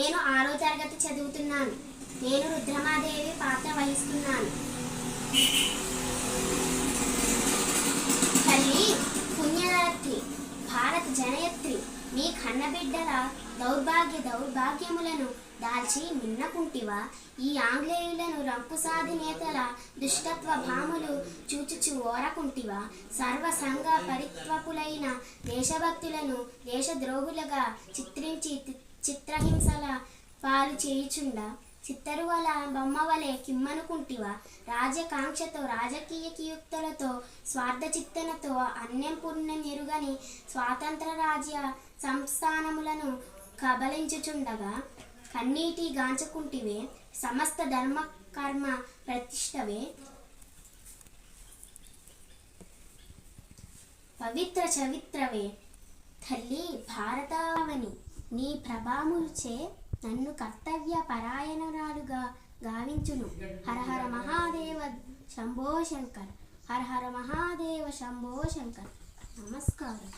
నేను 6వ తరగతి చదువుతున్నాను. నేను రుద్రమాదేవి పాత్ర వహిస్తున్నాను. తల్లి పుణ్యరాత్రి, భారత జనయత్రి, మీ కన్నబిడ్డల దౌర్భాగ్యములను దాల్చి మిన్నకుంటివా? ఈ ఆంగ్లేయులను రంకుసాధినేతల దుష్టత్వ భాములు చూచుచు ఓరకుంటివా? సర్వసంగ పరిత్వకులైన దేశభక్తులను దేశద్రోహులుగా చిత్రించి చిత్రహింసల పాలు చేయుచుండా చిత్తరువల బొమ్మవలే కిమ్మనుకుంటివా? రాజకాంక్షతో రాజకీయ కియుక్తులతో స్వార్థచిత్తనతో అన్యం పుణ్యం ఎరుగని స్వాతంత్ర రాజ్య సంస్థానములను కబలించుచుండగా కన్నీటి గాంచుకుంటివే. సమస్త ధర్మ కర్మ ప్రతిష్టవే. పవిత్ర చవిత్రవే. తల్లి భారతావని, నీ ప్రభాముచే నన్ను కర్తవ్య పరాయణురాలుగా గావించును. హర హర మహాదేవ శంభో శంకర్. హర హర మహాదేవ శంభో శంకర్. నమస్కారం.